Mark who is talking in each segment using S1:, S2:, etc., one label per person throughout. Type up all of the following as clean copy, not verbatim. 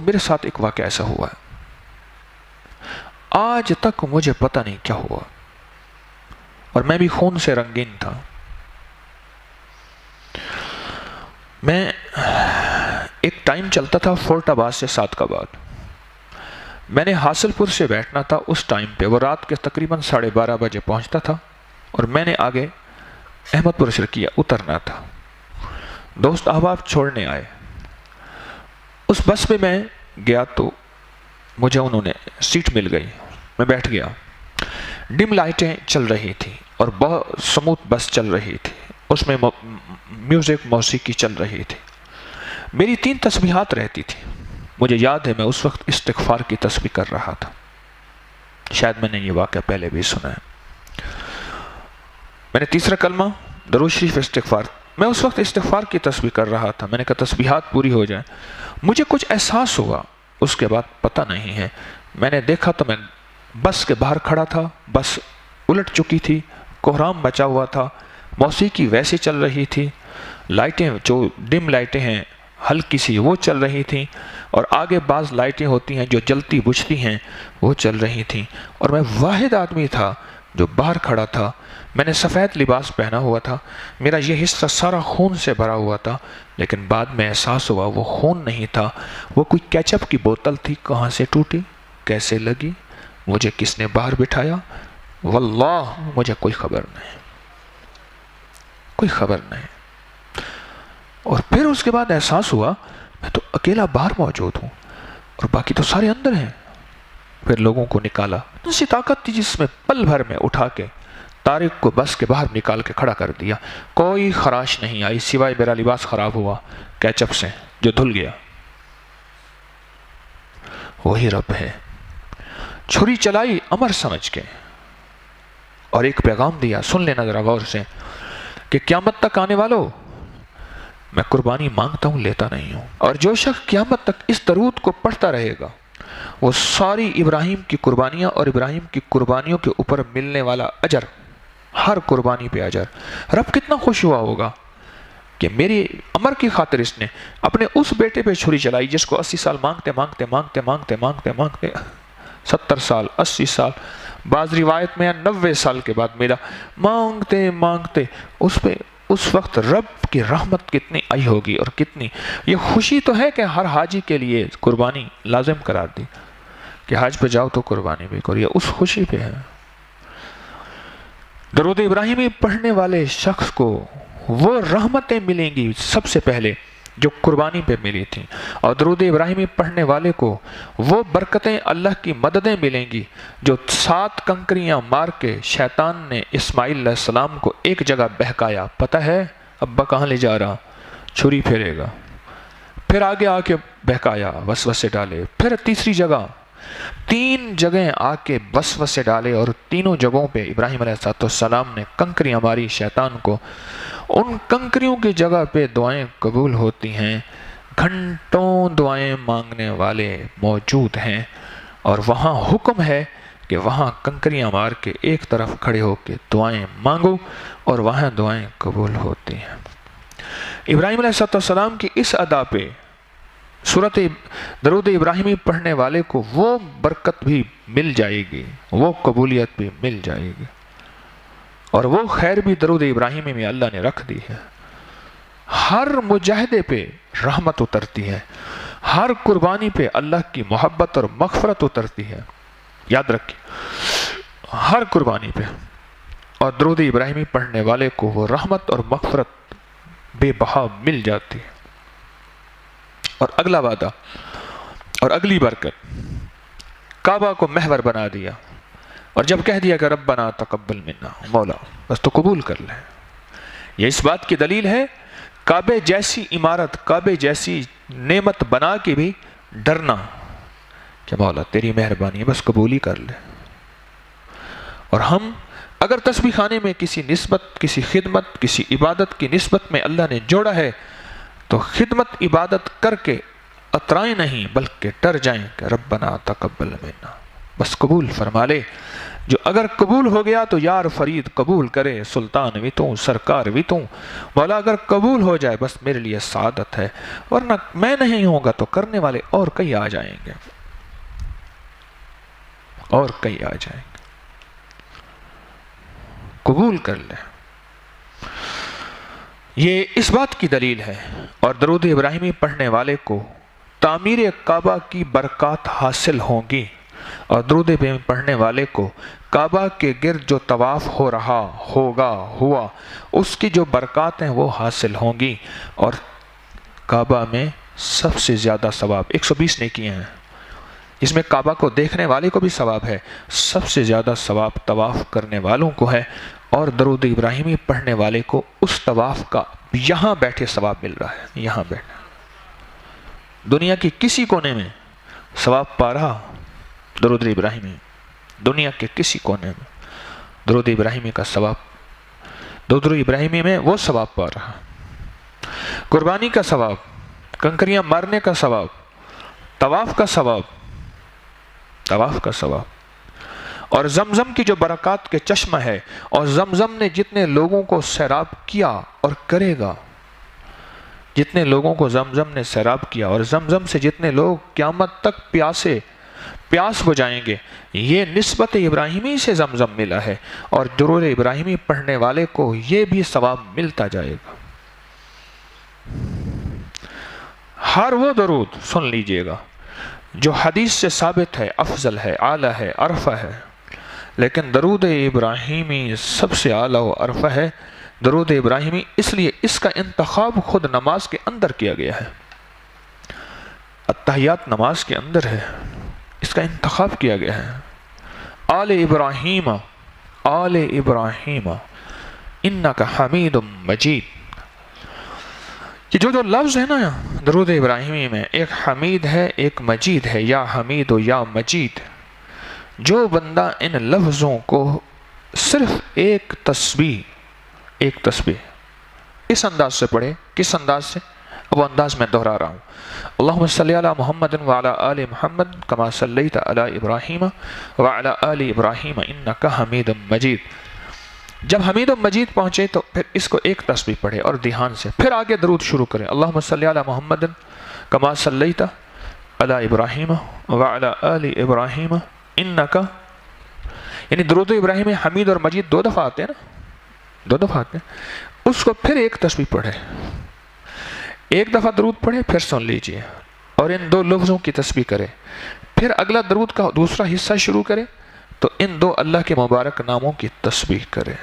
S1: میرے ساتھ ایک واقعہ ایسا ہوا ہے، آج تک مجھے پتہ نہیں کیا ہوا، اور میں بھی خون سے رنگین تھا۔ میں ایک ٹائم چلتا تھا فورٹ آباد سے سعدکاباد، میں نے حاصل پور سے بیٹھنا تھا اس ٹائم پہ، وہ رات کے تقریباً 12:30 بجے پہنچتا تھا، اور میں نے آگے احمد پور شرقیہ اترنا تھا۔ دوست احباب چھوڑنے آئے، اس بس میں میں گیا تو مجھے انہوں نے سیٹ مل گئی، میں بیٹھ گیا۔ ڈم لائٹیں چل رہی تھی اور بہت سموتھ بس چل رہی تھی، اس میں میوزک موسیقی چل رہی تھی۔ میری 3 تسبیحات رہتی تھی، مجھے یاد ہے میں اس وقت استغفار کی تسبیح کر رہا تھا، شاید میں نے یہ واقعہ پہلے بھی سنا ہے۔ میں نے تیسرا کلمہ درود شریف استغفار، میں اس وقت استغفار کی تسبیح کر رہا تھا، میں نے کہا تسبیحات پوری ہو جائیں، مجھے کچھ احساس ہوا، اس کے بعد پتہ نہیں ہے۔ میں نے دیکھا تو میں بس کے باہر کھڑا تھا، بس الٹ چکی تھی، کوہرام بچا ہوا تھا، موسیقی ویسے چل رہی تھی، لائٹیں جو ڈم لائٹیں ہیں ہلکی سی وہ چل رہی تھیں، اور آگے بعض لائٹیں ہوتی ہیں جو جلتی بجھتی ہیں وہ چل رہی تھیں، اور میں واحد آدمی تھا جو باہر کھڑا تھا۔ میں نے سفید لباس پہنا ہوا تھا، میرا یہ حصہ سارا خون سے بھرا ہوا تھا، لیکن بعد میں احساس ہوا وہ خون نہیں تھا، وہ کوئی کیچپ کی بوتل تھی، کہاں سے ٹوٹی، کیسے لگی، مجھے کس نے باہر بٹھایا، واللہ مجھے کوئی خبر نہیں، کوئی خبر نہیں۔ اور پھر اس کے بعد احساس ہوا میں تو اکیلا باہر موجود ہوں اور باقی تو سارے اندر ہیں۔ پھر لوگوں کو نکالا، اسی طاقت تھی جس میں پل بھر میں اٹھا کے طارق کو بس کے باہر نکال کے کھڑا کر دیا، کوئی خراش نہیں آئی سوائے میرا لباس خراب ہوا کیچپ سے جو دھل گیا۔ وہی رب ہے، چھری چلائی امر سمجھ کے اور ایک پیغام دیا، سن لینا ذرا غور سے، کہ قیامت تک آنے والوں میں قربانی مانگتا ہوں، لیتا نہیں ہوں، اور جو شخص قیامت تک اس درود کو پڑھتا رہے گا وہ ساری ابراہیم کی قربانیاں اور ابراہیم کی قربانیوں کے اوپر ملنے والا اجر، ہر قربانی پہ اجر۔ رب کتنا خوش ہوا ہوگا کہ میری امر کی خاطر اس نے اپنے اس بیٹے پہ چھری چلائی جس کو 80 سال مانگتے مانگتے مانگتے مانگتے مانگتے مانگتے 70 سال 80 سال، بعض روایت میں 90 سال کے بعد ملا، مانگتے مانگتے اس پہ اس وقت رب کی رحمت کتنی آئی ہوگی، اور کتنی یہ خوشی تو ہے کہ ہر حاجی کے لیے قربانی لازم قرار دی کہ حج پہ جاؤ تو قربانی بھی کرو، یہ اس خوشی پہ ہے۔ درود ابراہیمی پڑھنے والے شخص کو وہ رحمتیں ملیں گی سب سے پہلے جو قربانی پہ ملی تھیں، اور درود ابراہیمی پڑھنے والے کو وہ برکتیں اللہ کی مددیں ملیں گی جو 7 کنکریاں مار کے شیطان نے اسماعیل علیہ السلام کو ایک جگہ بہکایا، پتہ ہے ابا کہاں لے جا رہا، چھری پھیرے گا، پھر آگے آ کے بہکایا، وسوسے ڈالے، پھر تیسری جگہ، 3 جگہیں آ کے وسوسے ڈالے، اور تینوں جگہوں پہ ابراہیم علیہ السلام نے کنکریاں ماری شیطان کو، ان کنکریوں کی جگہ پہ دعائیں قبول ہوتی ہیں، گھنٹوں دعائیں مانگنے والے موجود ہیں، اور وہاں حکم ہے کہ وہاں کنکریاں مار کے ایک طرف کھڑے ہو کے دعائیں مانگو، اور وہاں دعائیں قبول ہوتی ہیں۔ ابراہیم علیہ السلام کی اس ادا پہ سورت درود ابراہیمی پڑھنے والے کو وہ برکت بھی مل جائے گی، وہ قبولیت بھی مل جائے گی، اور وہ خیر بھی درود ابراہیمی میں اللہ نے رکھ دی ہے۔ ہر مجاہدے پہ رحمت اترتی ہے، ہر قربانی پہ اللہ کی محبت اور مغفرت اترتی ہے، یاد رکھیں ہر قربانی پہ، اور درود ابراہیمی پڑھنے والے کو وہ رحمت اور مغفرت بے بہا مل جاتی ہے۔ اور اگلا وعدہ اور اگلی برکت، کعبہ کو محور بنا دیا، اور جب کہہ دیا کہ ربنا تقبل منا، مولا بس تو قبول کر لیں، یہ اس بات کی دلیل ہے کعبے جیسی عمارت، کعبے جیسی نعمت بنا کے بھی ڈرنا کہ مولا تیری مہربانی ہے بس قبول ہی کر لے۔ اور ہم اگر تسبیح خانے میں کسی نسبت، کسی خدمت، کسی عبادت کی نسبت میں اللہ نے جوڑا ہے تو خدمت عبادت کر کے اترائیں نہیں بلکہ ڈر جائیں کہ ربنا تقبل منا، بس قبول فرما لے. جو اگر قبول ہو گیا تو یار فرید قبول کرے، سلطان بھی تو سرکار بھی تو. مولا اگر قبول ہو جائے بس میرے لیے سعادت ہے، ورنہ میں نہیں ہوں گا تو کرنے والے اور کئی آ جائیں گے، اور کئی آ جائیں گے. قبول کر لے. یہ اس بات کی دلیل ہے. اور درود ابراہیمی پڑھنے والے کو تعمیر کعبہ کی برکات حاصل ہوں گی، اور درود ابراہیمی پڑھنے والے کو کعبہ کے گرد جو طواف ہو رہا ہوا اس کی جو برکات ہیں وہ حاصل ہوں گی. اور کعبہ میں سب سے زیادہ ثواب 120 نیکیاں ہیں، جس میں کعبہ کو دیکھنے والے کو بھی ثواب ہے، سب سے زیادہ ثواب طواف کرنے والوں کو ہے. اور درود ابراہیمی پڑھنے والے کو اس طواف کا یہاں بیٹھے ثواب مل رہا ہے. یہاں بیٹھے دنیا کی کسی کونے میں ثواب پا رہا درود ابراہیمی، دنیا کے کسی کونے میں درود ابراہیمی کا ثواب، درود ابراہیمی میں وہ ثواب پا رہا. قربانی کا ثواب، کنکریاں مارنے کا ثواب، طواف کا ثواب، طواف کا ثواب. اور زمزم کی جو برکات کے چشمہ ہے، اور زمزم نے جتنے لوگوں کو سیراب کیا اور کرے گا، جتنے لوگوں کو زمزم نے سیراب کیا اور زمزم سے جتنے لوگ قیامت تک پیاس بجھائیں گے، یہ نسبت ابراہیمی سے زمزم ملا ہے. اور درود ابراہیمی پڑھنے والے کو یہ بھی ثواب ملتا جائے گا. ہر وہ درود سن لیجئے گا جو حدیث سے ثابت ہے، افضل ہے، اعلیٰ ہے، عرفہ ہے، لیکن درود ابراہیمی سب سے اعلیٰ و عرفہ ہے. درود ابراہیمی اس لیے اس کا انتخاب خود نماز کے اندر کیا گیا ہے. التحیات نماز کے اندر ہے، اس کا انتخاب کیا گیا ہے. آل ابراہیم، آل ابراہیم انک حمید مجید. کہ جو لفظ ہے نا درود ابراہیمی میں، ایک حمید ہے ایک مجید ہے، یا حمید و یا مجید. جو بندہ ان لفظوں کو صرف ایک تسبیح اس انداز سے پڑھے، کس انداز سے؟ وہ انداز میں دہرا رہا ہوں. اللہم صلی علی محمد وعلی آل محمد کما صلیت علی ابراہیم وعلی آل ابراہیم انک حمید مجید. جب حمید مجید پہنچے تو پھر اس کو ایک تسبیح پڑھے اور دھیان سے، پھر آگے درود شروع کریں. اللہم صلی علی محمد کما صلیت علی ابراہیم وعلی آل ابراہیم انک، یعنی درود ابراہیم میں حمید اور مجید دو دفعہ آتے ہیں نا، دو دفعہ آتے ہیں. اس کو پھر ایک تسبیح پڑھے، ایک دفعہ درود پڑھے، پھر سن لیجئے اور ان دو لفظوں کی تسبیح کرے. پھر اگلا درود کا دوسرا حصہ شروع کرے تو ان دو اللہ کے مبارک ناموں کی تسبیح کرے.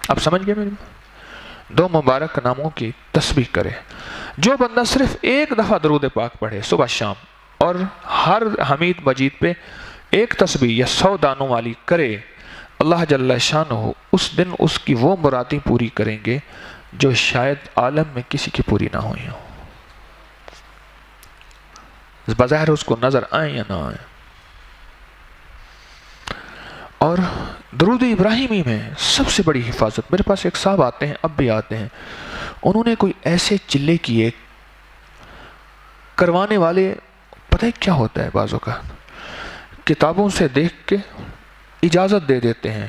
S1: آپ سمجھ گئے میری بات؟ دو مبارک ناموں کی تسبیح کرے. جو بندہ صرف ایک دفعہ درود پاک پڑھے صبح شام، اور ہر حمید مجید پہ ایک تسبیح یا 100 دانوں والی کرے، اللہ جل شانہ اس دن اس کی وہ مرادیں پوری کریں گے جو شاید عالم میں کسی کی پوری نہ ہوئی ہوں، بظاہر اس کو نظر آئیں یا نہ آئیں. اور درود ابراہیمی میں سب سے بڑی حفاظت، میرے پاس ایک صاحب آتے ہیں، اب بھی آتے ہیں، انہوں نے کوئی ایسے چلے کیے کروانے والے، پتہ ہے کیا ہوتا ہے، بعضوں کا کتابوں سے دیکھ کے اجازت دے دیتے ہیں،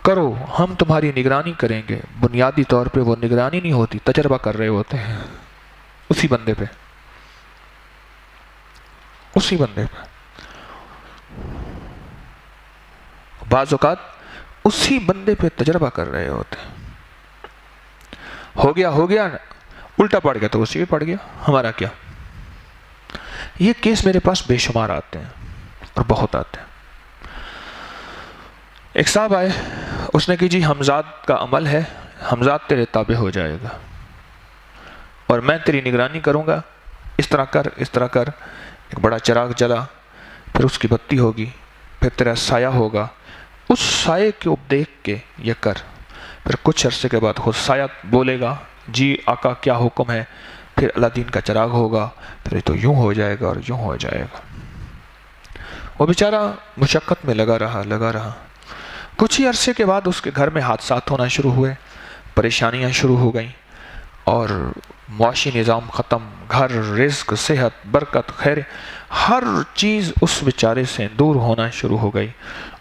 S1: کرو ہم تمہاری نگرانی کریں گے. بنیادی طور پہ وہ نگرانی نہیں ہوتی، تجربہ کر رہے ہوتے ہیں اسی بندے پہ، اسی بندے پہ. بعض اوقات اسی بندے پہ تجربہ کر رہے ہوتے ہیں. ہو گیا الٹا پڑ گیا تو اسی پہ پڑ گیا، ہمارا کیا. یہ کیس میرے پاس بے شمار آتے ہیں اور بہت آتے ہیں. ایک صاحب آئے، اس نے کہ جی حمزاد کا عمل ہے، حمزاد تیرے تابع ہو جائے گا اور میں تیری نگرانی کروں گا، اس طرح کر اس طرح کر. ایک بڑا چراغ جلا، پھر اس کی بتی ہوگی، پھر تیرا سایہ ہوگا، اس سائے کو دیکھ کے یہ کر. پھر کچھ عرصے کے بعد خود سایہ بولے گا جی آقا کیا حکم ہے، پھر اللہ دین کا چراغ ہوگا، پھر تو یوں ہو جائے گا اور یوں ہو جائے گا. وہ بیچارہ مشقت میں لگا رہا. کچھ ہی عرصے کے بعد اس کے گھر میں حادثات ہونا شروع ہوئے، پریشانیاں شروع ہو گئیں، اور معاشی نظام ختم، گھر، رزق، صحت، برکت، خیر، ہر چیز اس بیچارے سے دور ہونا شروع ہو گئی،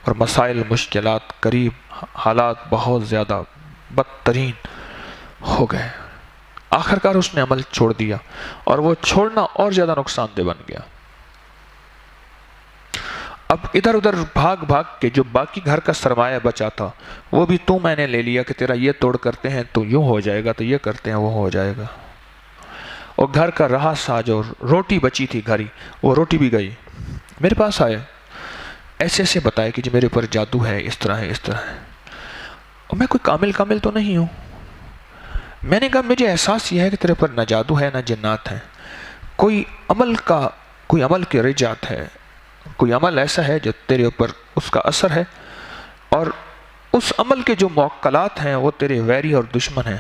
S1: اور مسائل، مشکلات قریب، حالات بہت زیادہ بدترین ہو گئے۔ آخرکار اس نے عمل چھوڑ دیا، اور وہ چھوڑنا اور زیادہ نقصان دہ بن گیا۔ اب ادھر ادھر بھاگ بھاگ کے جو باقی گھر کا سرمایہ بچا تھا وہ بھی تو میں نے لے لیا کہ تیرا یہ توڑ کرتے ہیں تو یوں ہو جائے گا، تو یہ کرتے ہیں وہ ہو جائے گا۔ اور گھر کا رہا سا جو روٹی بچی تھی گھری، وہ روٹی بھی گئی۔ میرے پاس آئے، ایسے ایسے بتائے کہ جی میرے اوپر جادو ہے، اس طرح ہے، اس طرح ہے۔ اور میں کوئی کامل تو نہیں ہوں۔ میں نے کہا مجھے احساس یہ ہے کہ تیرے پر نہ جادو ہے نہ جنات ہے، کوئی عمل کی رجعت ہے، کوئی عمل ایسا ہے جو تیرے اوپر اس کا اثر ہے، اور اس عمل کے جو موکلات ہیں وہ تیرے ویری اور دشمن ہیں۔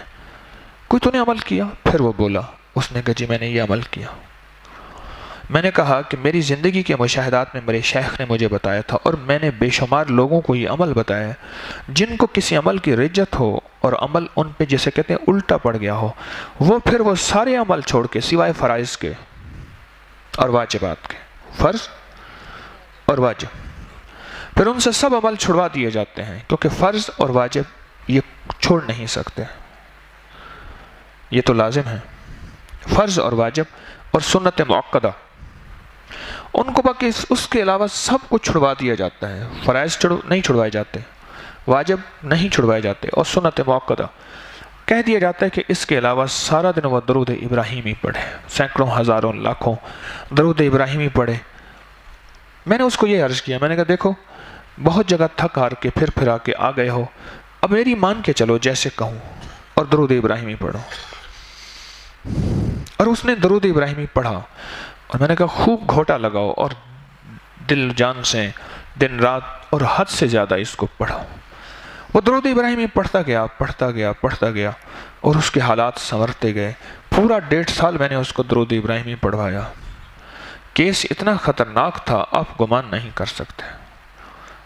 S1: کوئی تو نے عمل کیا؟ پھر وہ بولا، اس نے کہا جی میں نے یہ عمل کیا۔ میں نے کہا کہ میری زندگی کے مشاہدات میں میرے شیخ نے مجھے بتایا تھا، اور میں نے بے شمار لوگوں کو یہ عمل بتایا جن کو کسی عمل کی رجت ہو اور عمل ان پہ جسے کہتے ہیں الٹا پڑ گیا ہو، وہ سارے عمل چھوڑ کے سوائے فرائض کے اور واجبات کے، فرض اور واجب، پھر ان سے سب عمل چھڑوا دیے جاتے ہیں، کیونکہ فرض اور واجب یہ چھوڑ نہیں سکتے، یہ تو لازم ہے۔ فرض اور واجب اور سنت مؤکدہ، ان کو باقی اس کے علاوہ سب کچھ چھڑوا دیا جاتا ہے۔ فرائض نہیں چھڑوائے جاتے، واجب نہیں چھڑوائے جاتے، اور سنت مؤکدہ کہہ دیا جاتا ہے کہ اس کے علاوہ سارا دن وہ درود ابراہیمی پڑھے، سینکڑوں، ہزاروں، لاکھوں درود ابراہیمی پڑھے۔ میں نے اس کو یہ عرض کیا، میں نے کہا دیکھو بہت جگہ تھک ہار کے پھر آ کے آ گئے ہو، اب میری مان کے چلو جیسے کہوں، اور درود ابراہیمی پڑھو۔ اور اس نے درود ابراہیمی پڑھا، اور میں نے کہا خوب گھوٹا لگاؤ اور دل جان سے دن رات اور حد سے زیادہ اس کو پڑھو۔ وہ درود ابراہیمی پڑھتا گیا، اور اس کے حالات سنورتے گئے۔ پورا 1.5 سال میں نے اس کو درود ابراہیمی پڑھوایا۔ کیس اتنا خطرناک تھا آپ گمان نہیں کر سکتے،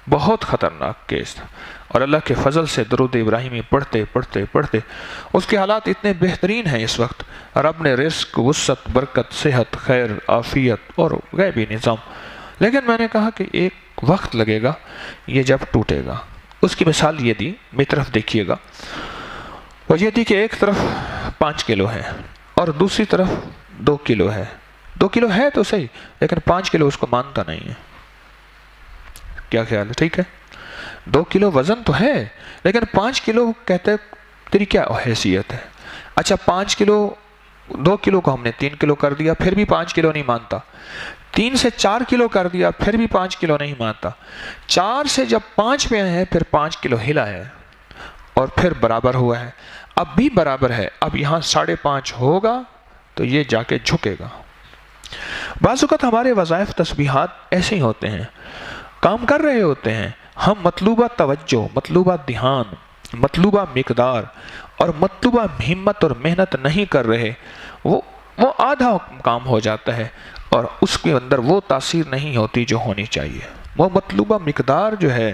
S1: بہت خطرناک کیس تھا، اور اللہ کے فضل سے درود ابراہیمی پڑھتے اس کے حالات اتنے بہترین ہیں اس وقت۔ رب نے رزق، وسعت، برکت، صحت، خیر، عافیت اور غیبی نظام، لیکن میں نے کہا کہ ایک وقت لگے گا یہ جب ٹوٹے گا۔ اس کی مثال یہ دی، میری طرف دیکھیے گا، وہ یہ دی کہ ایک طرف 5 کلو ہے اور دوسری طرف 2 کلو ہے۔ 2 کلو ہے تو صحیح، لیکن 5 کلو اس کو مانتا نہیں ہے۔ کیا خیال ہے؟ ٹھیک ہے، 2 کلو وزن تو ہے، لیکن 5 کلو کہتے تیری کیا حیثیت ہے؟ اچھا 5 کلو، 2 کلو کو ہم نے 3 کلو کر دیا، پھر بھی 5 کلو نہیں مانتا۔ 3 سے 4 کلو کر دیا، پھر بھی 5 کلو نہیں مانتا۔ 4 سے جب 5 پہ آئے ہیں، پھر 5 کلو ہلا ہے، اور پھر برابر ہوا ہے، اب بھی برابر ہے، اب یہاں 5.5 ہوگا تو یہ جا کے جھکے گا۔ بعض اوقات ہمارے وظائف تسبیحات ایسے ہی ہوتے ہیں، کام کر رہے ہوتے ہیں، ہم مطلوبہ توجہ، مطلوبہ دھیان، مطلوبہ مقدار اور مطلوبہ ہمت اور محنت نہیں کر رہے، وہ آدھا کام ہو جاتا ہے، اور اس کے اندر وہ تاثیر نہیں ہوتی جو ہونی چاہیے۔ وہ مطلوبہ مقدار جو ہے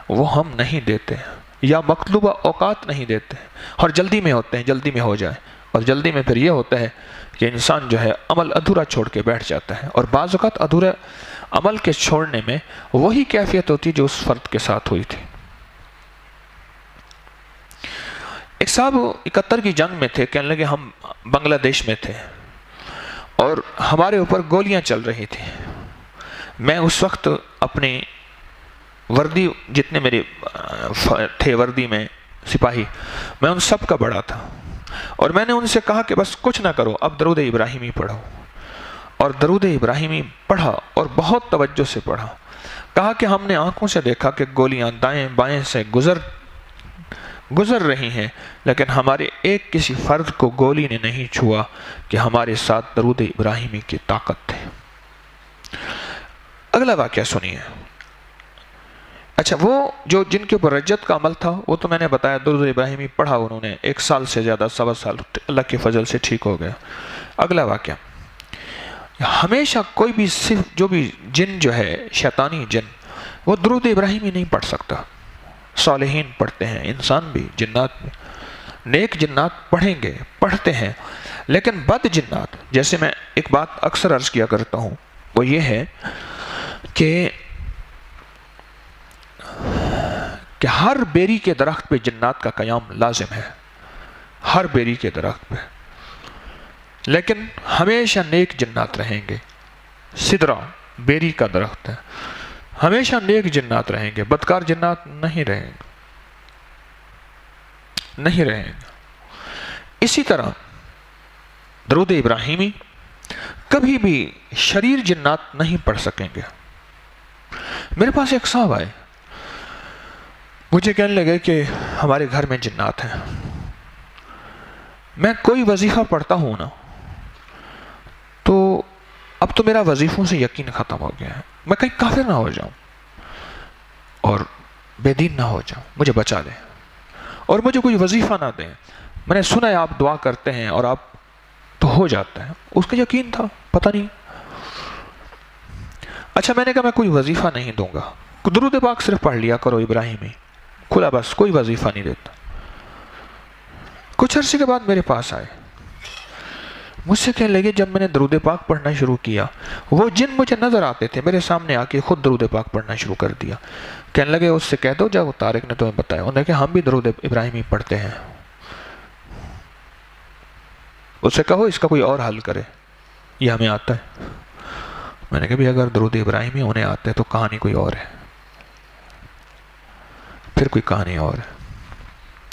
S1: وہ ہم نہیں دیتے، یا مطلوبہ اوقات نہیں دیتے، اور جلدی میں ہوتے ہیں، جلدی میں ہو جائے، اور جلدی میں پھر یہ ہوتا ہے کہ انسان جو ہے عمل ادھورا چھوڑ کے بیٹھ جاتا ہے، اور بعض اوقات ادھورا عمل کے چھوڑنے میں وہی کیفیت ہوتی جو اس فرد کے ساتھ ہوئی تھی۔ ایک صاحب 71 کی جنگ میں تھے، کہنے لگے ہم بنگلہ دیش میں تھے اور ہمارے اوپر گولیاں چل رہی تھی۔ میں اس وقت اپنی وردی، جتنے میرے تھے وردی میں سپاہی، میں ان سب کا بڑا تھا، اور میں نے ان سے کہا کہ بس کچھ نہ کرو، اب درود ابراہیمی پڑھو، اور درود ابراہیمی پڑھا اور بہت توجہ سے پڑھا۔ کہا کہ ہم نے آنکھوں سے دیکھا کہ گولیاں دائیں بائیں سے گزر رہی ہیں، لیکن ہمارے ایک کسی فرد کو گولی نے نہیں چھوا کہ ہمارے ساتھ درود ابراہیمی کی طاقت تھی۔ اگلا واقعہ سنیے۔ اچھا وہ جن کے اوپر رجت کا عمل تھا وہ تو میں نے بتایا، درود ابراہیمی پڑھا انہوں نے 1 سال سے زیادہ، 1.25 سال، اللہ کے فضل سے ٹھیک ہو گیا۔ اگلا واقعہ، ہمیشہ کوئی بھی صرف جو بھی جن جو ہے شیطانی جن، وہ درود ابراہیمی نہیں پڑھ سکتا۔ صالحین پڑھتے ہیں، انسان بھی، جنات بھی، نیک جنات پڑھیں گے، پڑھتے ہیں، لیکن بد جنات، جیسے میں ایک بات اکثر عرض کیا کرتا ہوں، وہ یہ ہے کہ ہر بیری کے درخت پہ جنات کا قیام لازم ہے، ہر بیری کے درخت پہ، لیکن ہمیشہ نیک جنات رہیں گے۔ سدرہ بیری کا درخت ہے، ہمیشہ نیک جنات رہیں گے، بدکار جنات نہیں رہیں گے، نہیں رہیں گے۔ اسی طرح درود ابراہیمی کبھی بھی شریر جنات نہیں پڑھ سکیں گے۔ میرے پاس ایک صاحب آئے، مجھے کہنے لگے کہ ہمارے گھر میں جنات ہیں، میں کوئی وظیفہ پڑھتا ہوں نا تو اب تو میرا وظیفوں سے یقین ختم ہو گیا ہے، میں کہیں کافر نہ ہو جاؤں اور بے دین نہ ہو جاؤں، مجھے بچا لیں اور مجھے کوئی وظیفہ نہ دیں۔ میں نے سنا ہے آپ دعا کرتے ہیں اور آپ تو ہو جاتا ہے، اس کا یقین تھا، پتہ نہیں۔ اچھا میں نے کہا میں کوئی وظیفہ نہیں دوں گا، درود پاک صرف پڑھ لیا کرو ابراہیمی، کھلا بس، کوئی وظیفہ نہیں دیتا۔ کچھ عرصے کے بعد میرے پاس آئے، مجھ سے کہنے لگے جب میں نے درود پاک پڑھنا شروع کیا، وہ جن مجھے نظر آتے تھے میرے سامنے آ کے خود درود پاک پڑھنا شروع کر دیا۔ کہنے لگے اس سے کہہ دو جب طارق نے تمہیں بتایا، انہوں نے کہا ہم بھی درود ابراہیمی پڑھتے ہیں، اس سے کہو اس کا کوئی اور حل کرے، یہ ہمیں آتا ہے۔ میں نے کہا بھی اگر درود ابراہیمی انہیں آتا ہے تو کہانی کوئی اور ہے، پھر کوئی کہانی اور ہے۔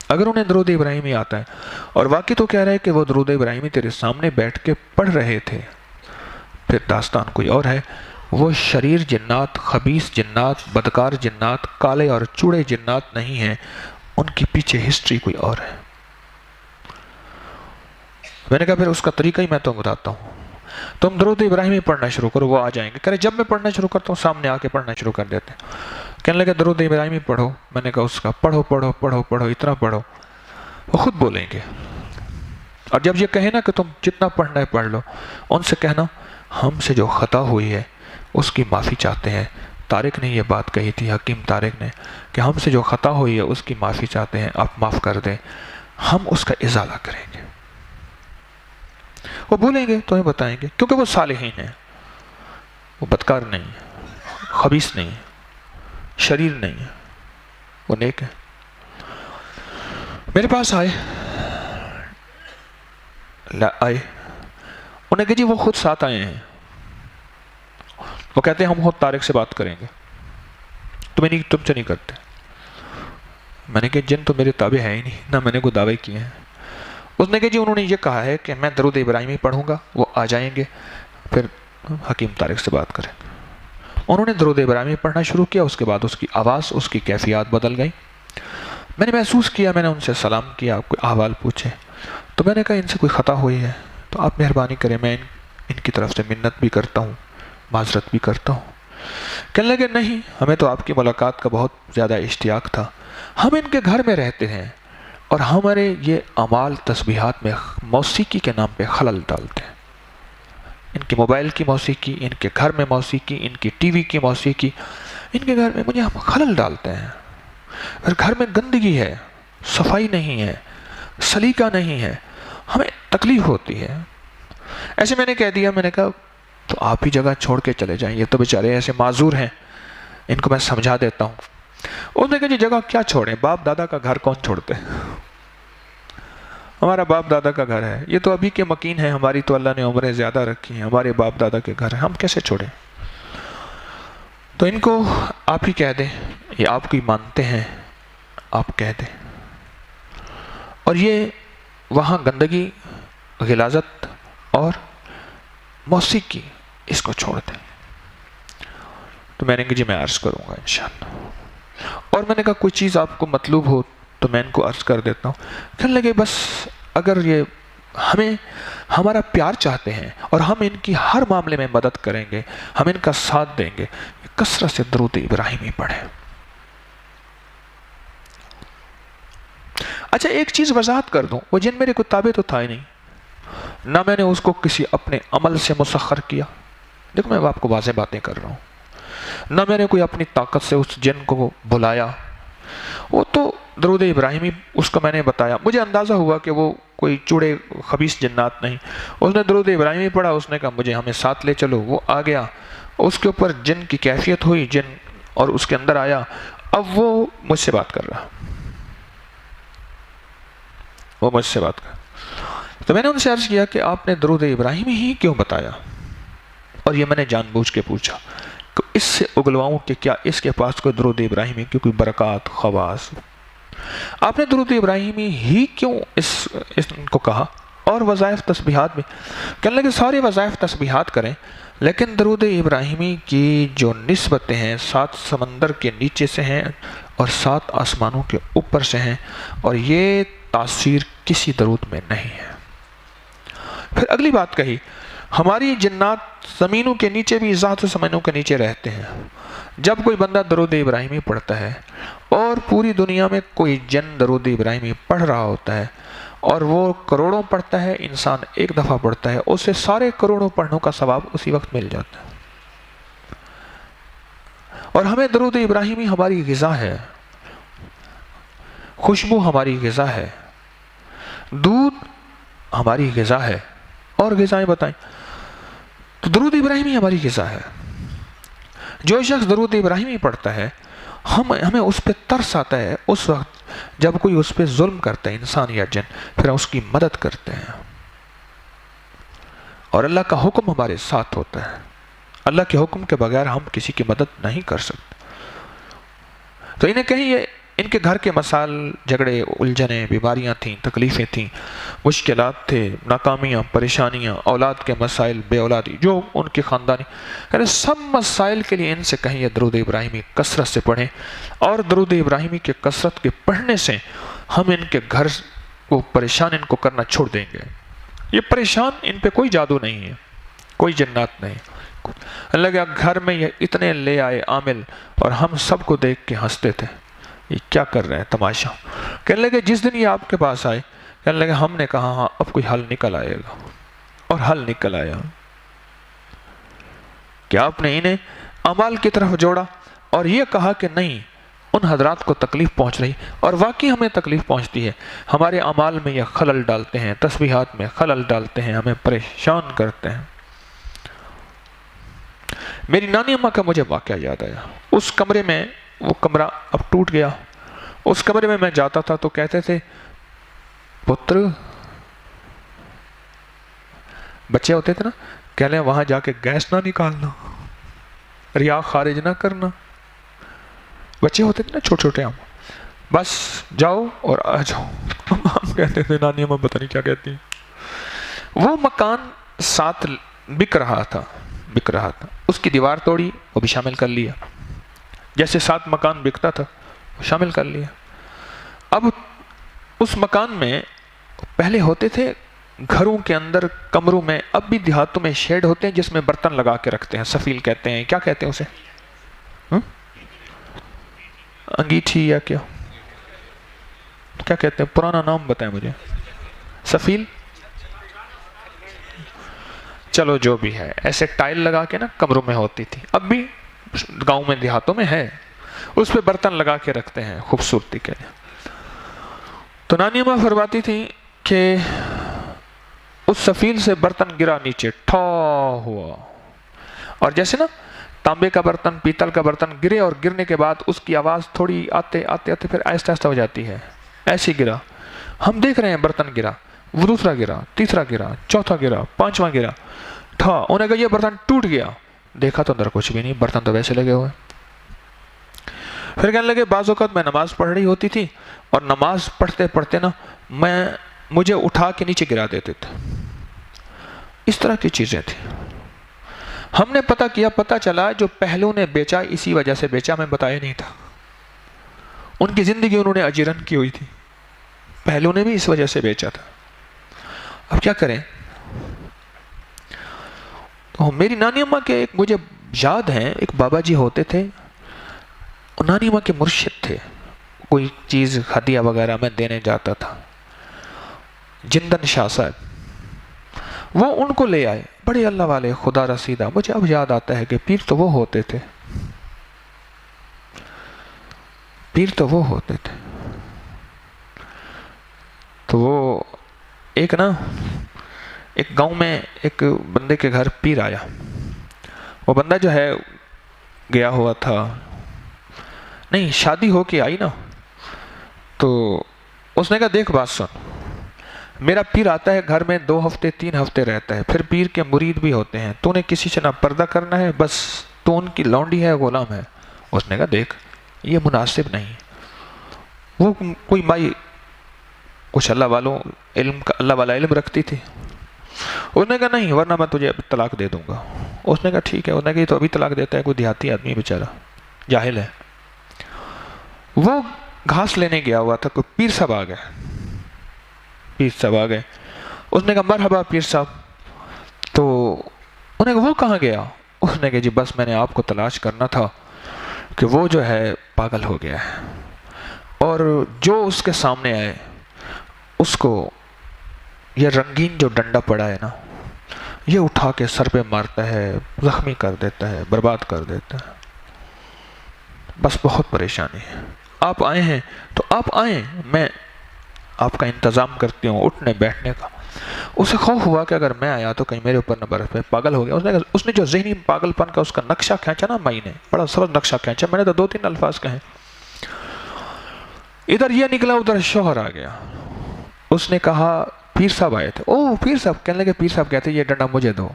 S1: اگر انہیں درود ابراہیمی آتا ہے اور واقعی تو کہہ رہے کہ وہ درود ابراہیمی تیرے سامنے بیٹھ کے پڑھ رہے تھے، پھر داستان کوئی اور ہے۔ وہ شریر جنات، خبیث جنات، بدکار جنات، کالے اور چوڑے جنات نہیں ہیں، ان کی پیچھے ہسٹری کوئی اور ہے۔ میں نے کہا پھر اس کا طریقہ ہی میں تو بتاتا ہوں، تم درود ابراہیمی پڑھنا شروع کرو، وہ آ جائیں گے۔ کہہ رہے جب میں پڑھنا شروع کرتا ہوں سامنے آ کے پڑھنا شروع کر دیتے ہیں۔ کہنے لگے درود ابراہیمی پڑھو، میں نے کہا اس کا پڑھو پڑھو پڑھو پڑھو، اتنا پڑھو، وہ خود بولیں گے۔ اور جب یہ کہیں نا کہ تم جتنا پڑھنا ہے پڑھ لو، ان سے کہنا ہم سے جو خطا ہوئی ہے اس کی معافی چاہتے ہیں۔ طارق نے یہ بات کہی تھی، حکیم طارق نے، کہ ہم سے جو خطا ہوئی ہے اس کی معافی چاہتے ہیں، آپ معاف کر دیں، ہم اس کا ازالہ کریں گے۔ وہ بولیں گے تو ہمیں بتائیں گے، کیونکہ وہ صالحین ہیں، وہ بدکار نہیں ہے، خبیث نہیں ہے، شریر نہیں ہے، وہ نیک ہے۔ میرے پاس آئے، انہیں کہا جی وہ خود ساتھ آئے ہیں، وہ کہتے ہیں ہم خود طارق سے بات کریں گے، تم سے نہیں کرتے۔ میں نے کہا جن تو میرے تابع ہے ہی نہیں، نہ میں نے کوئی دعوے کیے ہیں۔ اس نے کہا جی انہوں نے یہ کہا ہے کہ میں درود ابراہیمی پڑھوں گا، وہ آ جائیں گے، پھر حکیم طارق سے بات کریں گے۔ انہوں نے درود ابراہیمی پڑھنا شروع کیا، اس کے بعد اس کی آواز، اس کی کیفیات بدل گئی۔ میں نے محسوس کیا، میں نے ان سے سلام کیا، کوئی احوال پوچھے، تو میں نے کہا ان سے کوئی خطا ہوئی ہے تو آپ مہربانی کریں، میں ان کی طرف سے منت بھی کرتا ہوں، معذرت بھی کرتا ہوں۔ کہنے لگے نہیں، ہمیں تو آپ کی ملاقات کا بہت زیادہ اشتیاق تھا، ہم ان کے گھر میں رہتے ہیں اور ہمارے یہ اعمال تسبیحات میں موسیقی کے نام پہ خلل ڈالتے ہیں، ان کے موبائل کی موسیقی، ان کے گھر میں موسیقی، ان کی ٹی وی کی موسیقی، ان کے گھر میں مجھے ہم خلل ڈالتے ہیں، اور گھر میں گندگی ہے، صفائی نہیں ہے، سلیقہ نہیں ہے، ہمیں تکلیف ہوتی ہے۔ ایسے میں نے کہہ دیا، میں نے کہا تو آپ ہی جگہ چھوڑ کے چلے جائیں، یہ تو بیچارے ایسے معذور ہیں، ان کو میں سمجھا دیتا ہوں۔ اس نے کہا جی جگہ کیا چھوڑیں، باپ دادا کا گھر کون چھوڑتے ہیں، ہمارا باپ دادا کا گھر ہے، یہ تو ابھی کے مکین ہیں، ہماری تو اللہ نے عمریں زیادہ رکھی ہیں، ہمارے باپ دادا کے گھر ہیں، ہم کیسے چھوڑیں؟ تو ان کو آپ ہی کہہ دیں، یہ آپ کو ہی مانتے ہیں، آپ کہہ دیں، اور یہ وہاں گندگی، غلاظت اور موسیقی اس کو چھوڑ دیں۔ تو میں نے کہا جی میں عرض کروں گا انشاءاللہ، اور میں نے کہا کوئی چیز آپ کو مطلوب ہو تو میں ان کو عرض کر دیتا ہوں۔ کہنے لگے بس اگر یہ ہمیں ہمارا پیار چاہتے ہیں اور ہم ان کی ہر معاملے میں مدد کریں گے، ہم ان کا ساتھ دیں گے، کثرت سے درود ابراہیمی پڑھیں۔ اچھا ایک چیز وضاحت کر دوں، وہ جن میرے کو تابع تو تھا ہی نہیں، نہ میں نے اس کو کسی اپنے عمل سے مسخر کیا، دیکھو میں آپ کو واضح باتیں کر رہا ہوں، نہ میں نے کوئی اپنی طاقت سے اس جن کو بلایا، وہ تو درود ابراہیمی اس کو میں نے بتایا، مجھے اندازہ ہوا کہ وہ کوئی چوڑے خبیث جنات نہیں، اس نے درود ابراہیمی پڑھا، اس نے کہا مجھے ہمیں ساتھ لے چلو، وہ آ گیا، اس کے اوپر جن کی کیفیت ہوئی، جن اور اس کے اندر آیا، اب وہ مجھ سے بات کر رہا، وہ مجھ سے بات کر، تو میں نے ان سے عرض کیا کہ آپ نے درود ابراہیمی ہی کیوں بتایا؟ اور یہ میں نے جان بوجھ کے پوچھا کہ اس سے اگلواؤں کہ کیا اس کے پاس کوئی درود ابراہیمی کی کوئی برکات خواص، آپ نے درود ابراہیمی ہی کیوں اس کو کہا؟ اور وظائف تسبیحات بھی کہنے لگے سارے وظائف تسبیحات کریں، لیکن درود ابراہیمی کی جو نسبتیں ہیں 7 سمندر کے نیچے سے ہیں اور 7 آسمانوں کے اوپر سے ہیں، اور یہ تاثیر کسی درود میں نہیں ہے۔ پھر اگلی بات کہی، ہماری جنات زمینوں کے نیچے بھی 7 زمینوں کے نیچے رہتے ہیں، جب کوئی بندہ درود ابراہیمی پڑھتا ہے اور پوری دنیا میں کوئی جن درود ابراہیمی پڑھ رہا ہوتا ہے اور وہ کروڑوں پڑھتا ہے، انسان ایک دفعہ پڑھتا ہے، اسے سارے کروڑوں پڑھنوں کا ثواب اسی وقت مل جاتا ہے۔ اور ہمیں درود ابراہیمی ہماری غذا ہے، خوشبو ہماری غذا ہے، دودھ ہماری غذا ہے، اور غذائیں بتائیں، تو درود ابراہیمی ہماری غذا ہے۔ جو شخص درود ابراہیمی پڑھتا ہے، ہمیں اس پہ ترس آتا ہے اس وقت جب کوئی اس پہ ظلم کرتا ہے، انسان یا جن، پھر اس کی مدد کرتے ہیں، اور اللہ کا حکم ہمارے ساتھ ہوتا ہے، اللہ کے حکم کے بغیر ہم کسی کی مدد نہیں کر سکتے۔ تو انہیں کہیں ان کے گھر کے مسائل، جھگڑے، الجھنیں، بیماریاں تھیں، تکلیفیں تھیں، مشکلات تھے، ناکامیاں، پریشانیاں، اولاد کے مسائل، بے اولادی، جو ان کی خاندانی، یعنی سب مسائل کے لیے ان سے کہیں یہ درود ابراہیمی کثرت سے پڑھیں، اور درود ابراہیمی کے کثرت کے پڑھنے سے ہم ان کے گھر کو پریشان ان کو کرنا چھوڑ دیں گے۔ یہ پریشان، ان پہ کوئی جادو نہیں ہے، کوئی جنات نہیں۔ اللہ کے گھر میں یہ اتنے لے آئے عامل، اور ہم سب کو دیکھ کے ہنستے تھے، یہ کیا کر رہے ہیں تماشا۔ کہنے لگے جس دن یہ آپ کے پاس آئے، کہنے لگے ہم نے کہا ہاں اب کوئی حل نکل آئے گا، اور حل نکل آیا کہ آپ نے انہیں اعمال کی طرف جوڑا اور یہ کہا کہ نہیں، ان حضرات کو تکلیف پہنچ رہی، اور واقعی ہمیں تکلیف پہنچتی ہے، ہمارے اعمال میں یہ خلل ڈالتے ہیں، تسبیحات میں خلل ڈالتے ہیں، ہمیں پریشان کرتے ہیں۔ میری نانی اماں کا مجھے واقعہ یاد آیا، اس کمرے میں، وہ کمرہ اب ٹوٹ گیا، اس کمرے میں جاتا تھا تو کہتے تھے پتر، بچے ہوتے تھے نا، کہہ لیں وہاں جا کے گیس نہ نکالنا، ریا خارج نہ کرنا، بچے ہوتے تھے نا چھوٹے چھوٹے، ہم بس جاؤ اور آ جاؤ۔ ہم کہتے تھے نانی اماں پتہ نہیں کیا کہتی ہیں۔ وہ مکان ساتھ بک رہا تھا، اس کی دیوار توڑی، وہ بھی شامل کر لیا، جیسے 7 مکان بکتا تھا وہ شامل کر لیا۔ اب اس مکان میں پہلے ہوتے تھے گھروں کے اندر، کمروں میں، اب بھی دیہاتوں میں شیڈ ہوتے ہیں جس میں برتن لگا کے رکھتے ہیں، سفیل کہتے ہیں، کیا کہتے ہیں اسے، انگیٹھی یا کیا کہتے ہیں، پرانا نام بتائیں مجھے، سفیل، چلو جو بھی ہے، ایسے ٹائل لگا کے نا کمروں میں ہوتی تھی، اب بھی گاؤں میں دیہاتوں میں ہے، اس پہ برتن لگا کے رکھتے ہیں خوبصورتی کے لیے۔ تو نانی اماں فرماتی تھی کہ اس سفیل سے برتن گرا نیچے، ٹھا ہوا، اور جیسے نا تانبے کا برتن، پیتل کا برتن گرے، اور گرنے کے بعد اس کی آواز تھوڑی آتے پھر آہستہ آہستہ ہو جاتی ہے، ایسے گرا، ہم دیکھ رہے ہیں برتن گرا، وہ دوسرا گرا، تیسرا گرا، چوتھا گرا، 5واں گرا، ٹھا، انہیں کہا یہ برتن ٹوٹ گیا، دیکھا تو اندر کچھ بھی نہیں، برتن تو ویسے لگے ہوئے۔ پھر کہنے لگے بعض اوقات میں نماز پڑھ رہی ہوتی تھی، اور نماز پڑھتے پڑھتے نا مجھے اٹھا کے نیچے گرا دیتے تھے، اس طرح کی چیزیں تھیں۔ ہم نے پتہ چلا جو پہلو نے بیچا اسی وجہ سے بیچا، میں بتایا نہیں تھا، ان کی زندگی انہوں نے اجیرن کی ہوئی تھی، پہلو نے بھی اس وجہ سے بیچا تھا۔ اب کیا کریں؟ تو میری نانی اماں کے ایک مجھے یاد ہیں، ایک بابا جی ہوتے تھے، نانی اماں کے مرشد تھے، کوئی چیز ہدیہ وغیرہ میں دینے جاتا تھا، جندن شاہ صاحب، وہ ان کو لے آئے، بڑے اللہ والے، خدا رسیدہ، مجھے اب یاد آتا ہے کہ پیر تو وہ ہوتے تھے، تو وہ ایک گاؤں میں ایک بندے کے گھر پیر آیا. وہ بندہ جو ہے گیا ہوا تھا, نہیں شادی ہو کے آئی نا, تو اس نے کہا دیکھ بات سن, میرا پیر آتا ہے گھر میں 2 ہفتے 3 ہفتے رہتا ہے, پھر پیر کے مرید بھی ہوتے ہیں, تو نے کسی سے نہ پردہ کرنا ہے, بس تو ان کی لونڈی ہے, غلام ہے. اس نے کہا دیکھ یہ مناسب نہیں. وہ کوئی مائی کچھ اللہ والا علم رکھتی تھی. اس نے کہا نہیں ورنہ میں تجھے طلاق دے دوں گا. اس نے کہا ٹھیک ہے. اس نے کہا یہ تو ابھی طلاق دیتا ہے, کوئی دیہاتی آدمی بیچارہ جاہل ہے. وہ گھاس لینے گیا ہوا تھا, کوئی پیر صاحب آ گئے. اس نے کہا مرحبا پیر صاحب. تو انہیں کہا وہ کہاں گیا؟ اس نے کہا جی بس میں نے آپ کو تلاش کرنا تھا کہ وہ جو ہے پاگل ہو گیا ہے, اور جو اس کے سامنے آئے اس کو یہ رنگین جو ڈنڈا پڑا ہے نا, یہ اٹھا کے سر پہ مارتا ہے, زخمی کر دیتا ہے, برباد کر دیتا ہے. بس بہت پریشانی ہے. آپ آئے ہیں تو آپ آئیں, میں آپ کا انتظام کرتی ہوں اٹھنے بیٹھنے کا. اسے خوف ہوا کہ اگر میں آیا تو کہیں میرے اوپر نہ برس پہ, پاگل ہو گیا. اس نے جو ذہنی پاگل پن کا اس کا نقشہ کھینچا نا, مائی نے بڑا سبز نقشہ کھینچا. میں نے تو 2-3 الفاظ کہیں, ادھر یہ نکلا ادھر شوہر آ گیا. اس نے کہا پیر صاحب آئے تھے. او پیر صاحب, کہنے لگے پیر صاحب کہتے یہ ڈنڈا مجھے دو,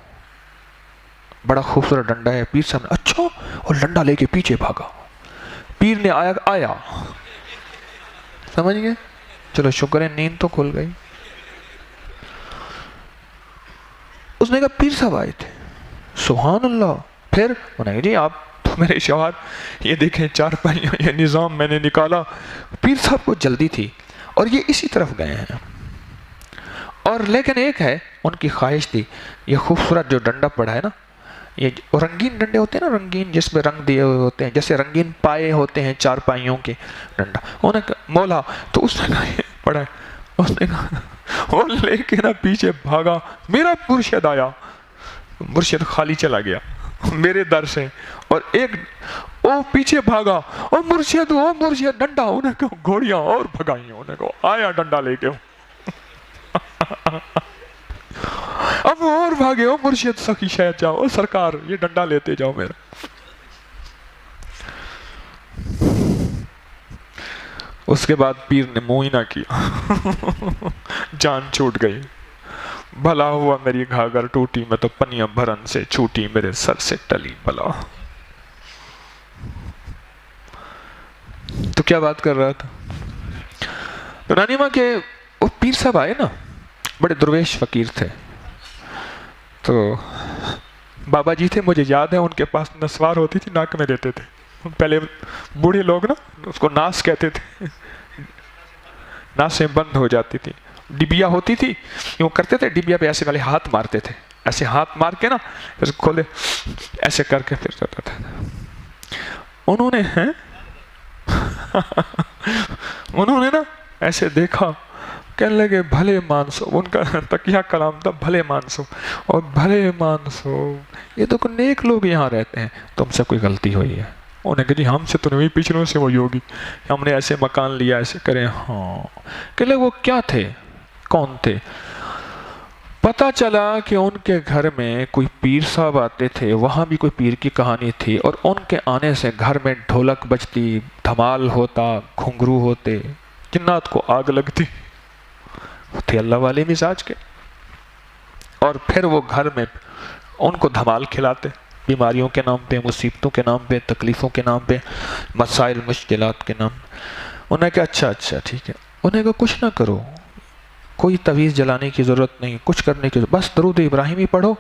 S1: بڑا خوبصورت ڈنڈا ہے. پیر صاحب نے اچھا, اور ڈنڈا لے کے پیچھے بھاگا. پیر نے آیا سمجھ گئے, چلو شکر ہے نیند تو کھل گئی. اس نے کہا پیر صاحب آئے تھے. سبحان اللہ. پھر انہوں نے کہا جی آپ تو میرے شوہر, یہ دیکھیں 4 پائیوں یہ نظام میں نے نکالا. پیر صاحب کو جلدی تھی اور یہ اسی طرف گئے ہیں, اور لیکن ایک ہے ان کی خواہش تھی, یہ خوبصورت جو ڈنڈا پڑا ہے نا, یہ رنگین ڈنڈے ہوتے ہیں نا, رنگین جس میں رنگ دیے ہوئے ہوتے ہیں, جیسے رنگین پائے ہوتے ہیں 4 پائیوں کے ڈنڈا. انہوں نے کہا مولا, تو اس نے کہا یہ پڑا ہے. اس نے کہا وہ لے کے نا پیچھے بھاگا. میرا مرشد آیا, مرشد خالی چلا گیا میرے در سے, اور ایک وہ پیچھے بھاگا, اور مرشد ڈنڈا. انہیں کہا گھوڑیاں اور بھگائیں. انہیں کہا آیا ڈنڈا لے کے. اب اور بھاگے, ہو مرشد سخی شہد جاؤ, سرکار یہ ڈنڈا لیتے جاؤ میرا. اس کے بعد پیر نے منہ ہی نہ کیا, جان چھوٹ گئی. بھلا ہوا میری گھاگر ٹوٹی, میں تو پنیاں بھرن سے چھوٹی, میرے سر سے ٹلی بلا. تو کیا بات کر رہا تھا؟ تو رانی ماں کے وہ پیر صاحب آئے نا, بڑے درویش فقیر تھے. تو بابا جی تھے, مجھے یاد ہے ان کے پاس نسوار ہوتی تھی, ناک میں دیتے تھے. پہلے بوڑھے لوگ نا اس کو ناس کہتے تھے, ناسیں بند ہو جاتی تھی. ڈبیا ہوتی تھی, یوں کرتے تھے ڈبیا پہ ایسے والے ہاتھ مارتے تھے, ایسے ہاتھ مار کے نا پھر کھولے ایسے کر کے پھر جاتا تھا. انہوں نے نا ایسے دیکھا, کہنے لگے بھلے مانسو. ان کا تقیہ کلام تھا بھلے مانسو, اور بھلے مانسو یہ تو کوئی نیک لوگ یہاں رہتے ہیں, تم سے کوئی غلطی ہوئی ہے. انہیں کہا جی ہم سے تو نہیں, پچھلوں سے وہ یوگی, ہم نے ایسے مکان لیا ایسے کریں. ہاں کہنے لگے وہ کیا تھے, کون تھے؟ پتا چلا کہ ان کے گھر میں کوئی پیر صاحب آتے تھے, وہاں بھی کوئی پیر کی کہانی تھی, اور ان کے آنے سے گھر میں ڈھولک بجتی, دھمال ہوتا, گھنگرو ہوتے, جنات کو آگ لگتی. تھے اللہ والے مزاج کے, اور پھر وہ گھر میں ان کو دھمال کھلاتے, بیماریوں کے نام پہ, مصیبتوں کے نام پہ, تکلیفوں کے نام پہ, مسائل مشکلات کے نام. انہیں کہا اچھا ٹھیک ہے. انہیں کہا کچھ نہ کرو, کوئی تعویذ جلانے کی ضرورت نہیں, کچھ کرنے کی ضرورت, بس درود ابراہیمی پڑھو,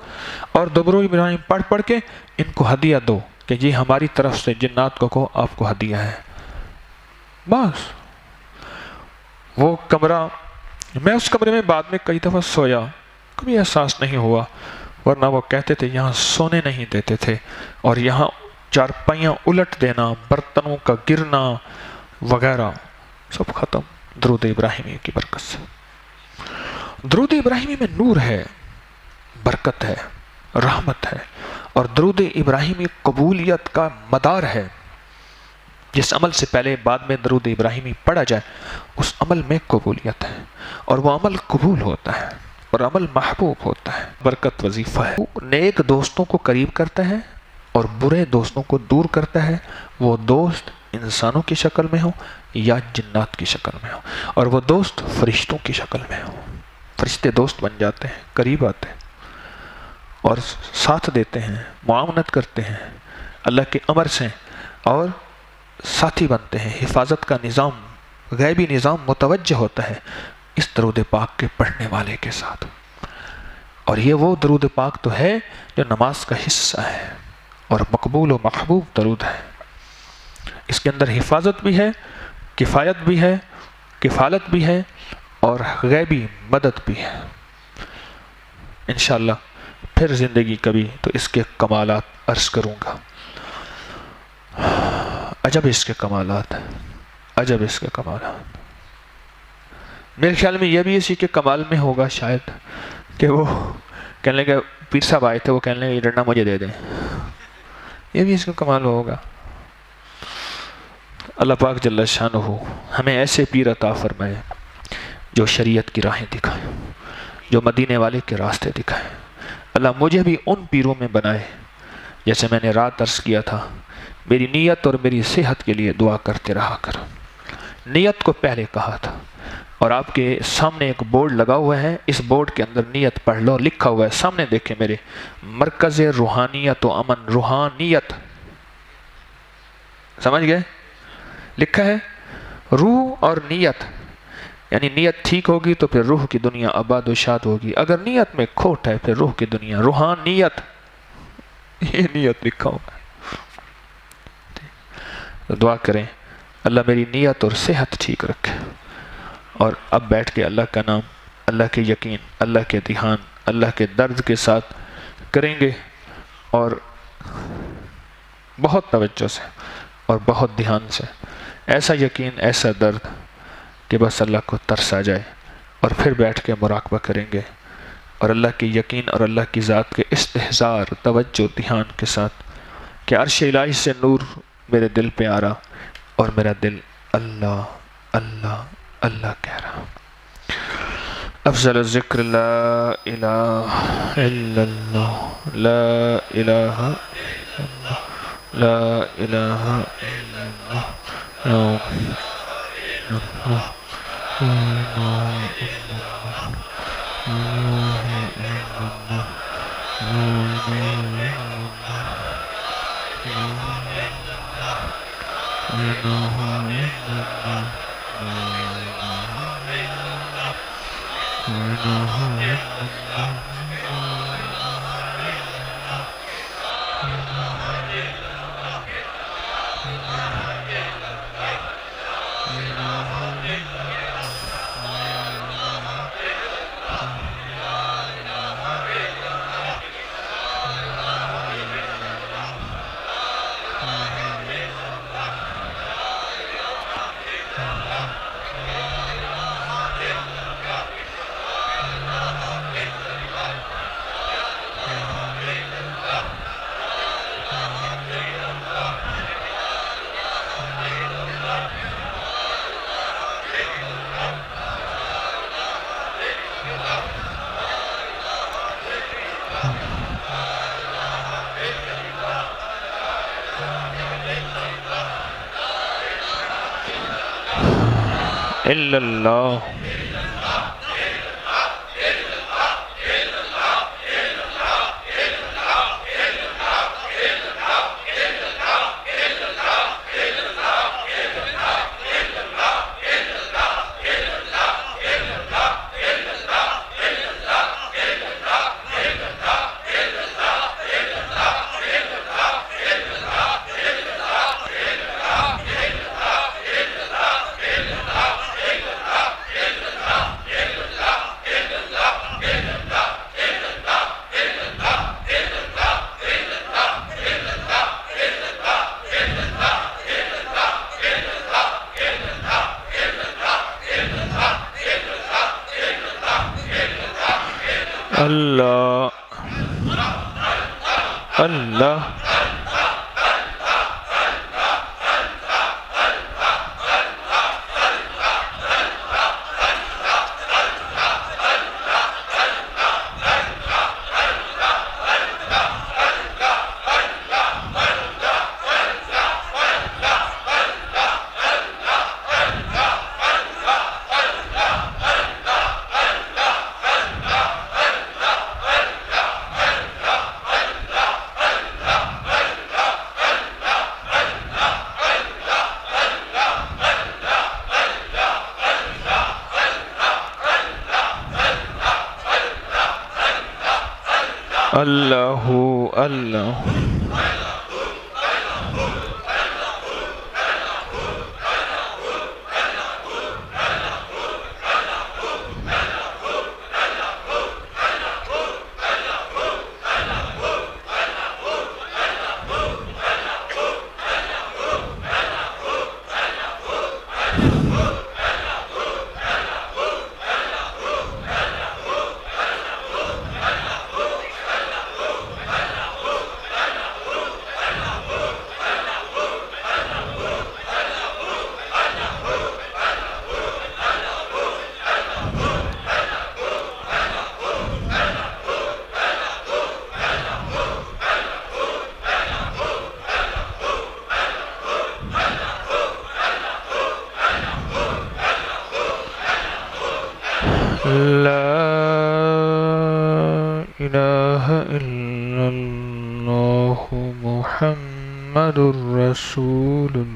S1: اور درود ابراہیم پڑھ کے ان کو ہدیہ دو کہ جی ہماری طرف سے جنات کو کہو آپ کو ہدیہ ہے. بس وہ کمرہ, میں اس کمرے میں بعد میں کئی دفعہ سویا, کبھی احساس نہیں ہوا, ورنہ وہ کہتے تھے یہاں سونے نہیں دیتے تھے, اور یہاں 4 پائیاں الٹ دینا, برتنوں کا گرنا وغیرہ سب ختم درود ابراہیمی کی برکت سے. درود ابراہیمی میں نور ہے, برکت ہے, رحمت ہے, اور درود ابراہیمی قبولیت کا مدار ہے. جس عمل سے پہلے بعد میں درود ابراہیمی پڑھا جائے اس عمل میں قبولیت ہے، اور وہ عمل قبول ہوتا ہے اور عمل محبوب ہوتا ہے۔ برکت وظیفہ ہے، نیک دوستوں کو قریب کرتا ہے اور برے دوستوں کو دور کرتا ہے، وہ دوست انسانوں کی شکل میں ہو یا جنات کی شکل میں ہو، اور وہ دوست فرشتوں کی شکل میں ہو۔ فرشتے دوست بن جاتے ہیں، قریب آتے ہیں اور ساتھ دیتے ہیں، معاونت کرتے ہیں اللہ کے امر سے، اور ساتھی بنتے ہیں۔ حفاظت کا نظام، غیبی نظام متوجہ ہوتا ہے اس درود پاک کے پڑھنے والے کے ساتھ، اور یہ وہ درود پاک تو ہے جو نماز کا حصہ ہے اور مقبول و محبوب درود ہے۔ اس کے اندر حفاظت بھی ہے، کفایت بھی ہے، کفالت بھی ہے، اور غیبی مدد بھی ہے۔ انشاءاللہ پھر زندگی کبھی تو اس کے کمالات عرض کروں گا۔ عجب اس کے کمالات ہیں، عجب اس کے کمالات۔ میرے خیال میں یہ بھی اسی کے کمال میں ہوگا شاید کہ وہ کہنے لگے، پیر صاحب آئے تھے، وہ کہنے لگے یہ ڈنڈا مجھے دے دیں، یہ بھی اس کا کمال ہوگا۔ اللہ پاک جل شانہ ہمیں ایسے پیر عطا فرمائے جو شریعت کی راہیں دکھائیں، جو مدینے والے کے راستے دکھائیں۔ اللہ مجھے بھی ان پیروں میں بنائے، جیسے میں نے رات عرض کیا تھا، میری نیت اور میری صحت کے لیے دعا کرتے رہا کر۔ نیت کو پہلے کہا تھا، اور آپ کے سامنے ایک بورڈ لگا ہوا ہے، اس بورڈ کے اندر نیت پڑھ لو، لکھا ہوا ہے سامنے دیکھیں میرے، مرکز روحانیت و امن، روحانیت، سمجھ گئے؟ لکھا ہے روح اور نیت، یعنی نیت ٹھیک ہوگی تو پھر روح کی دنیا آباد و شاد ہوگی، اگر نیت میں کھوٹ ہے پھر روح کی دنیا، روحانیت، یہ نیت لکھا ہوگا۔ تو دعا کریں اللہ میری نیت اور صحت ٹھیک رکھے، اور اب بیٹھ کے اللہ کا نام، اللہ کے یقین، اللہ کے دھیان، اللہ کے درد کے ساتھ کریں گے، اور بہت توجہ سے اور بہت دھیان سے، ایسا یقین، ایسا درد کہ بس اللہ کو ترس آ جائے، اور پھر بیٹھ کے مراقبہ کریں گے، اور اللہ کے یقین اور اللہ کی ذات کے استحضار، توجہ، دھیان کے ساتھ کہ عرش الہی سے نور میرے دل پہ آ رہا، اور میرا دل اللہ اللہ اللہ کہہ رہا۔ افضل الذکر لا الہ الا اللہ، لا الہ الا اللہ، لا الہ الا اللہ، الا اللہ۔ اللہ اللہ اللہ اللہ لا الہ الا اللہ محمد رسول اللہ.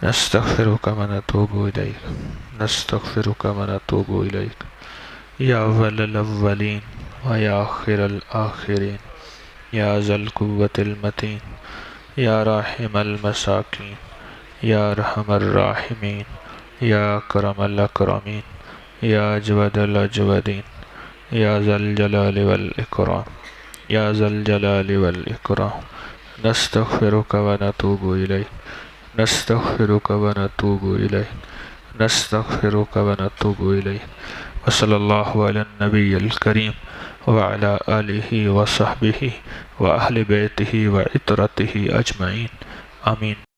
S1: نستغفرك ونتوب إليك نستغفرك ونتوب إليك يا أول الأولين ويا آخر الآخرين يا ذا القوة المتين يا راحم المساكين يا أرحم الراحمين يا أكرم الأكرمين يا أجود الأجودين يا ذا الجلال والإكرام يا ذا الجلال والإكرام نستغفرك ونتوب إليك نستغفرك ونتوب إليك نستغفرك ونتوب إليك وصلى الله على النبي الكريم وعلى آله وصحبه وأهل بيته وعترته أجمعين آمين.